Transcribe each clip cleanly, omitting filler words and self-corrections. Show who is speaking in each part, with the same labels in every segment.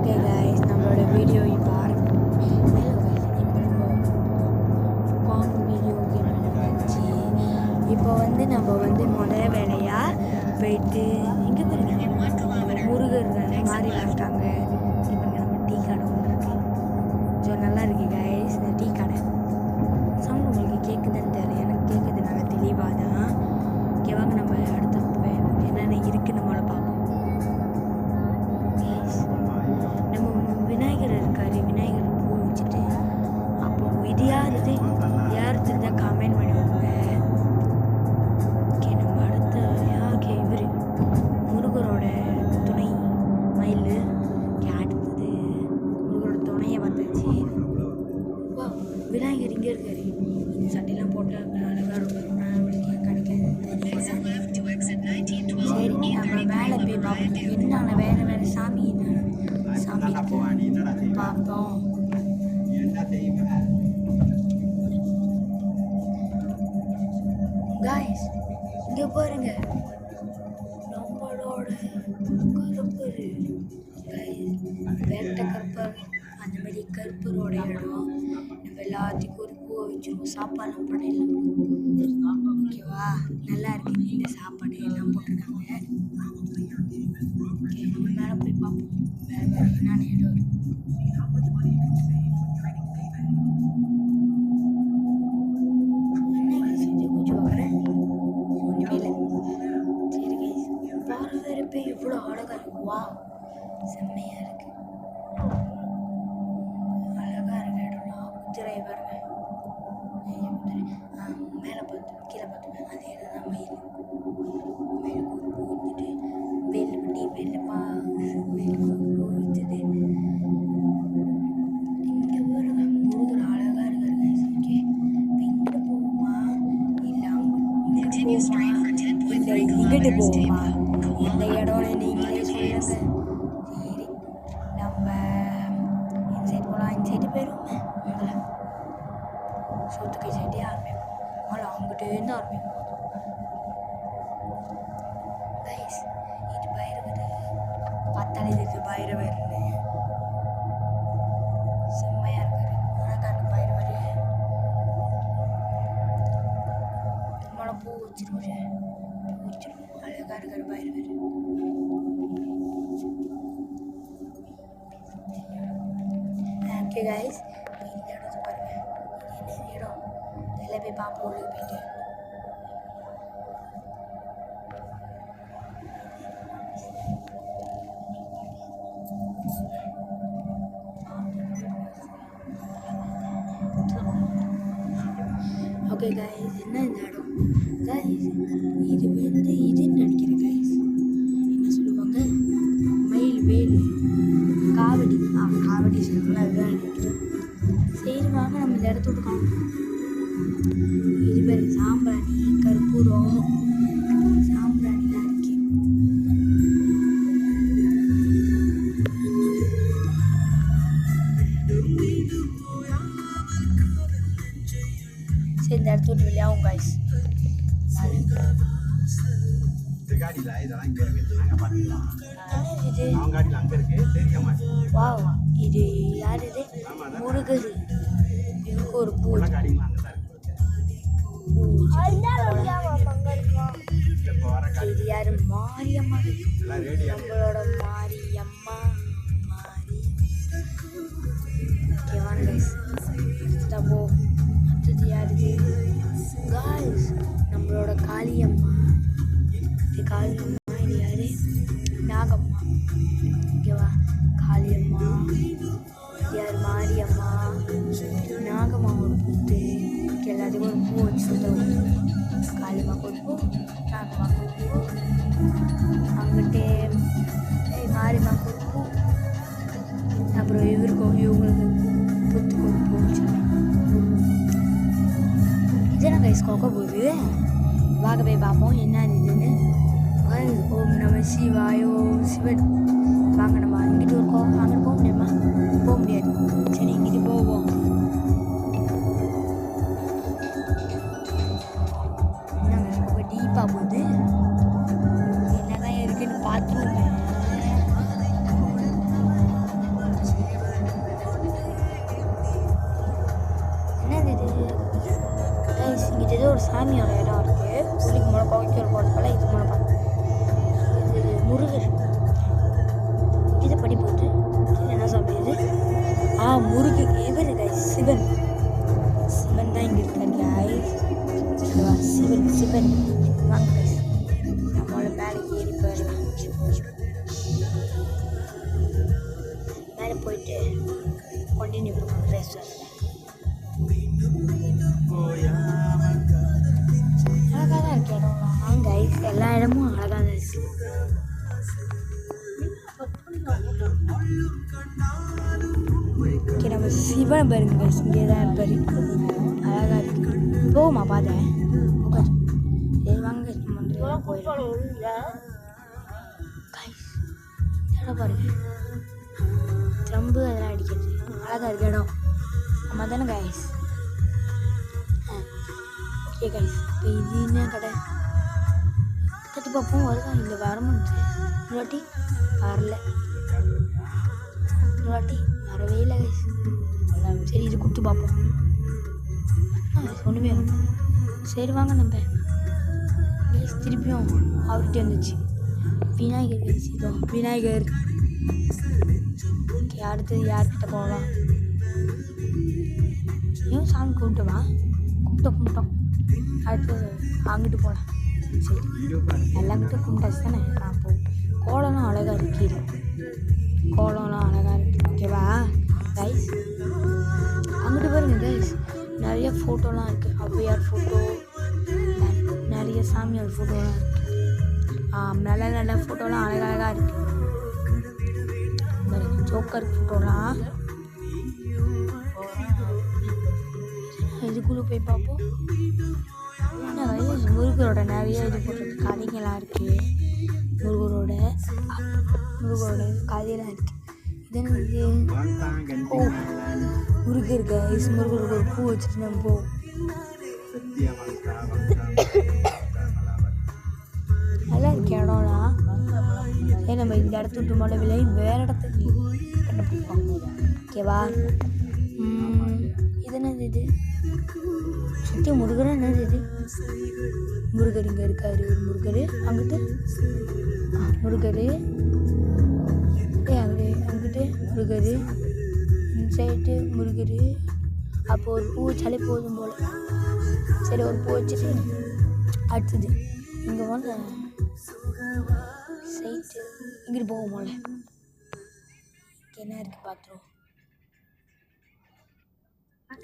Speaker 1: Okay guys, நம்மளோட video இப்போ hello guys, இப்போ நம்ம பாங் வீடியோ கேம் நடந்துச்சு. இப்போ நம்ம முதல் வேலையாக போயிட்டு இங்கே பாருங்க முருகர் மாறி வந்துட்டாங்க. இப்போ நம்ம டீ கடை ஒன்று இருக்கு. ஸோ நல்லா இருக்கு கைஸ் இந்த டீ கடை. சவுண்ட் உங்களுக்கு கேட்குதுன்னு தெரியல, எனக்கு கேட்குது நல்லா தெளிவாக தான். ஓகே வாங்க நம்ம அடுத்த என்னென்ன இருக்குது நம்மளை பார்ப்போம். நம்ம விநாயகர் இருக்கார், விநாயகர் பூ வச்சுட்டு அப்போ இது யார் தெரிஞ்சால் கமெண்ட் பண்ணிவிடுங்க. ஓகே நம்ம அடுத்த ஓகே இவர் முருகரோட துணை மயில். அடுத்தது முருகரோட துணையை பார்த்தாச்சு. வா விநாயகர் இங்கே இருக்காரு. இந்த சட்டையெல்லாம் போட்டால் அழகாக இருக்கும். சரி நம்ம மேலே போய் பார்ப்போம். என்னென்ன வேறு வேறு சாமி பார்ப்போம். காய்ஸ் இங்கே பாருங்க நம்மளோட கருப்பர் வேட்டை கருப்பர். அந்த மாதிரி கருப்பரோட இடம். நம்ம எல்லாத்துக்கும் ஒரு பூவை வச்சுருவோம். சாப்பாடுலாம் படையலாம் ஓகேவா, நல்லா இருக்குது. இந்த சாப்பாடு எல்லாம் போட்டிருக்காங்க. ஓகே மேலே போய் பார்ப்போம். வேறு வேறு என்னென்ன இடம் இருக்கு. பார்க்குறப்ப எவ்வளோ அழகாக இருக்கு. வா செம்மையாக இருக்கு, அழகாக இருக்க இடம்லாம். குதிரை பாருங்க, மேலே பார்த்து கீழே பார்த்துப்பேன். அதே தான் மயில். மயில் பூ வச்சுட்டு வெள்ளை பண்ணி வெள்ளைப்பா வெயில் பூ வச்சது. இங்கே பாருங்க முருகர் அழகாக இருக்காருங்க. ஓகே இப்போ இங்கிட்டு போகுமா இல்லை இங்கிட்டு போகுமா இந்த இடம்னு நீங்களே சொல்லுங்க. சரி நம்ம இந்த சைடு போகலாம். இந்த சைடு போயிடுவோமே முதல்ல. சோத்துக்கை சைடே ஆரம்பிப்போம். முதல்ல அங்கிட்டேருந்து ஆரம்பிப்போம். கைஸ் இது பைரவர். பார்த்தாலே இதுக்கு பைரவர்னு செம்மையாக இருக்காரு. அழகாக இருக்கு பைரவர். நம்மளை பூ வச்சிருவோம். அழகாக இருக்காரு பைரவர். ஓகே கைஸ் இந்த இடத்தை பாருங்க. இது என்ன இடம் எல்லாம் போய் பார்ப்போம். உள்ள போயிட்டு ஓகே கைஸ் என்ன இந்த இடம் கைஸ், இது இதுன்னு நினைக்கிறேன் கைஸ். என்ன சொல்லுவாங்க, மயில் வேலு காவடி. காவடி சொல்லுவாங்களா, அதுதான் நினைக்கிறேன். சரி வாங்க நம்ம இந்த இடத்த விட்டு காணும். இது பேர் சாம்பிராணி கற்பூரம் சாம்பிராணிலாம் இருக்கு. சரி இந்த இடத்த விட்டு வெளியாகும் கைஸ். வாவ் இது யார்? இது முருகர். இதுக்கு ஒரு பூ. இது யாரு? மாரியம்மா. நம்மளோட மாரியம்மா. ஓகேவான கைஸ் தப்போ. அடுத்தது யாரு? காய்ஸ் நம்மளோட காளியம்மா. இது காளியம்மா. இது யாரு? நாகம்மா. ஓகேவா, காளியம்மா. யார்? மாரியம்மா. நாகம்மாவோட பூத்து. எல்லாத்துக்கும் ஒரு பூ வச்சு சுத்தம். காளியம்மாக்கு ஒரு பூ, நாகம்மாக்கு ஒரு பூ, அங்கிட்டே மாரியம்மாக்கு ஒரு பூ, அப்புறம் இவங்களுக்கு புத்துக்கு ஒரு பூ வச்சு. இதெல்லாம் கைஸ் கொக்க போகுது. வாங்க போய் பார்ப்போம் என்ன இதுன்னு. ஓம் நம சிவாயோ சிவன். வாங்க நம்ம அங்கிட்டு இருக்கோம். அங்கிட்டு போக முடியுமா? போக முடியாது. சரி இங்கிட்டு போவோம். நாங்கள் ரொம்ப டீப்பாக போகுது. என்னதான் இருக்குன்னு பார்த்துருவோம். முருகு இவர் கைஸ் சிவன் தான் இங்கே இருக்காரு கைஸ். சிவன் வாங்க கைஸ், நம்மளோட மேலே ஏறி போயிடலாம். மேலே போயிட்டு கண்டினியூ பண்ணுவோம் ரெஸ்டாரண்ட். அழகாக தான் இருக்கு இடம் கைஸ், எல்லா இடமும் அழகாக தான் இருக்கு. ஓகே, நம்ம சிவன் பாருங்க கைஸ், இங்கே தான் இருப்பாரு, அழகாக இருக்கு. போமா பார்த்தேன். சரி வாங்க கைஸ், நம்ம வந்து போயிடலாம் கைஸ். இடம் பாருங்க, ட்ரம்பு அதெல்லாம் அடிக்கிறது அழகாக இருக்கு இடம். நம்ம தானே கைஸ். ஓகே கைஸ், இப்போ இது என்ன கடை கட்டி பார்ப்போம். வருதா இல்லை வரமாட்டு இல்லாட்டி வரல, இல்லாட்டி வரவே இல்லை கைஸ். சரி இது கொடுத்து பார்ப்போம். ஒன்றுமே சரி வாங்க நம்ம கைஸ். திருப்பியும் அவர்கிட்ட வந்துச்சு விநாயகர் கைஸ். இதோ விநாயகர். ஓகே, அடுத்தது யார்கிட்ட போகலாம்? ஏன் சாமி கும்பிட்டோமா? கும்பிட்டோம். அடுத்தது அங்கிட்டு போகலாம். சரி, எல்லாங்கிட்ட கும்பிட்டாச்சு தானே. நான் போகும். கோலம்லாம் அழகாக இருக்கு, கோலம்லாம் அழகாக இருக்குது. ஓகேவா கைஸ்? அங்கிட்டு பாருங்க கைஸ், நிறைய ஃபோட்டோலாம் இருக்குது. ஔவையார் ஃபோட்டோ, நிறைய சாமியார் ஃபோட்டோலாம் இருக்குது. நல்ல ஃபோட்டோலாம் அழகழகாக இருக்குது. ஜோக்கர் ஃபோட்டோலாம். இதுக்குள்ளே போய் பார்ப்போம். முருகரோட நிறைய இது போடுறது கதைங்கள்லாம் இருக்குது. முருகரோட கதையெல்லாம் இருக்குது. இது ஓ முருகர் கைஸ், முருகருக்கு ஒரு பூ வச்சுட்டு நம்ம போவோம். நல்லா இருக்கு இடம்லாம். ஏன் நம்ம இந்த இடத்த விட்டு மழை விலை வேறு இடத்துக்கு கண்டுபிடிப்போம். ஓகேவா? இது என்னது? இது சுற்றி முருகர். என்னது இது? முருகர் இங்கே இருக்காரு. ஒரு முருகர் அங்கிட்டு முருகர், அங்கிட்டு முருகர், இன்சைட்டு முருகர். அப்போ ஒரு பூ வச்சாலே போதும் போல். சரி, ஒரு பூ வச்சுட்டு அடுத்தது இங்கே வந்து சைட்டு இங்கிட்டு போகும் போல. என்ன இருக்குது பார்த்துருவோம்.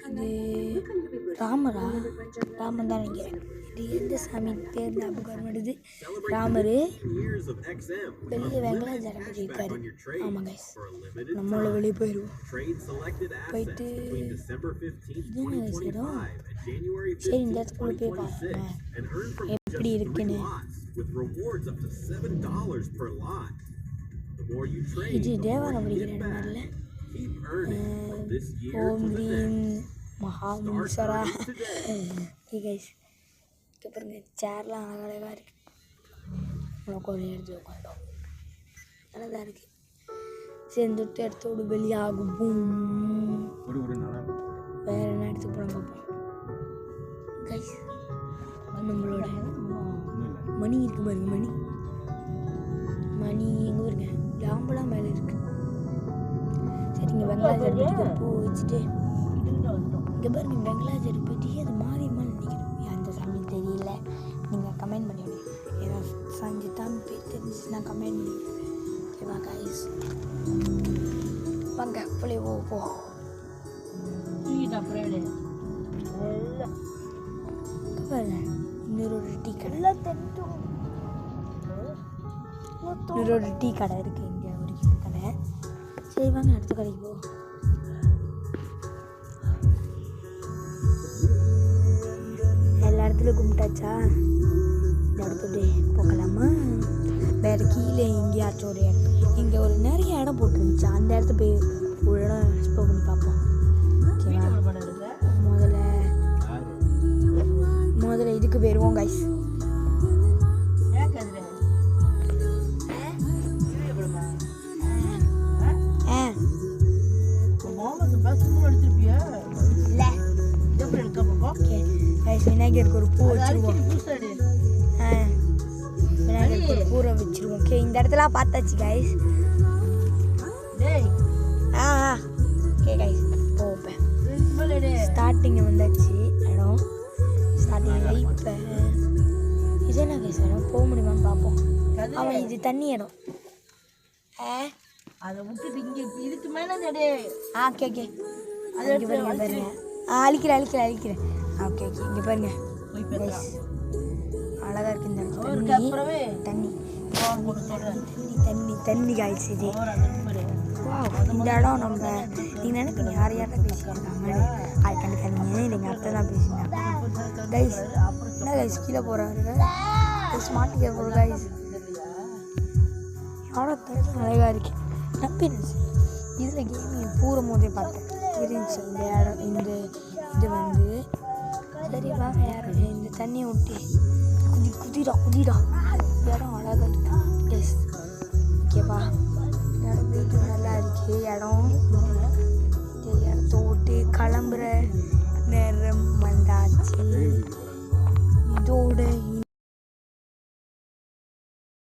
Speaker 1: இது ராமன் தான் நினைக்கிறேன். இது எந்த சாமி பேர் ஞாபகம் வருது? ராமர் வெளியே வெங்கடாஜலம் இருக்காரு. ஆமாம் கைஸ், நம்மளோட வெளியே போயிடுவோம். போயிட்டு இது செய்கிறோம். சரி, இந்த இடத்துக்குள்ள போய் பார்ப்போம் எப்படி இருக்குன்னு. இது தேவாரம் படிக்கிற இடம் மாதிரில. ஓம் கிரீம் மகாமுசரா. கைஸ் இங்கே பாருங்க, சேர்லாம் அழகழகாக இருக்குது. உனக்கு ஒரு எடுத்து உட்காண்டோம், நல்லா தான் இருக்குது. சரி, இந்த இடத்தோடு வெளியாகும். வேறு என்ன எடுத்து போட பார்ப்போம் கைஸ். நம்மளோட மணி இருக்குது பாருங்க, மணி எங்கே பாருங்க, லாம்பெல்லாம் மேலே இருக்குது. சரி, இங்கே வெங்கடாஜலத்துக்கு பூ வச்சுட்டு இங்கே பாருங்க, வெங்கடாஜலம் போயிட்டு அது மாறி நினைக்கிறேன். அந்த சாமி தெரியல, நீங்கள் கமெண்ட் பண்ணிவிடுங்க. ஏதாவது சாமி பேர் தெரிஞ்சிச்சுன்னா கமெண்ட் பண்ணிவிடுங்க. ஓகேவா கைஸ்? வாங்க அப்படியே போ. இன்னொரு டீ கடை இருக்குது இங்கே, ஒரு கடை. சரி வாங்க அடுத்த கடைக்கு போ. எல்லா இடத்துலையும் கும்பிட்டாச்சா? இந்த இடத்துல போகலாமா? வேறு கீழே எங்கேயாச்சும் ஒரு இடம், இங்கே ஒரு நிறைய இடம் போட்டுருந்துச்சா, அந்த இடத்த போய் ஒரு இடம் எக்ஸ்ப்ளோர் பண்ணி பார்ப்போம். ஓகேவா? முதல்ல இதுக்கு போயிடுவோம் கைஸ். விநாயகருக்கு ஒரு பூ வச்சுருவோம். விநாயகருக்கு ஒரு பூரை வச்சுருவோம். ஓகே, இந்த இடத்துல பார்த்தாச்சு கைஸ். Okay guys. வைப்பேன். இது என்ன கேஸ் இடம் போக முடியுமான்னு பார்ப்போம். அவன் இது தண்ணி இடம்.
Speaker 2: அதை விட்டுட்டு இங்கே இதுக்கு மேலே
Speaker 1: ஓகே ஓகே அது பாருங்க பாருங்க. அழிக்கிறேன். ஓகே ஓகே இங்கே பாருங்க. அழகாக இருக்கு இந்த தண்ணி தண்ணி காய்ச்சி இது. இந்த இடம் நம்ம நீங்கள் நினைப்பீங்க யார்கிட்ட பேசியிருக்காங்க அது கண்டுக்காதீங்க. எங்கள் அத்தை தான் பேசியிருந்தாங்க. கைஸ் என்ன கைஸ் கீழே போகிறாரு ஸ்மார்ட் கேர் போகிற கைஸ் இடம் அழகாக இருக்கு. ஹாப்பினஸ் இதில் கேமிங் பூரம் போதே பார்த்தேன் இருந்துச்சு இந்த இடம். இந்த இது வந்து சரி வாங்க யாரும் இந்த தண்ணியை விட்டு குதிடா இடம் அழகாக இருக்கு எஸ் ஓகேவா. இடம் வீட்டு நல்லா இருக்கு. இடம் இடத்த விட்டு கிளம்புற நேரம் வந்தாச்சு. இதோட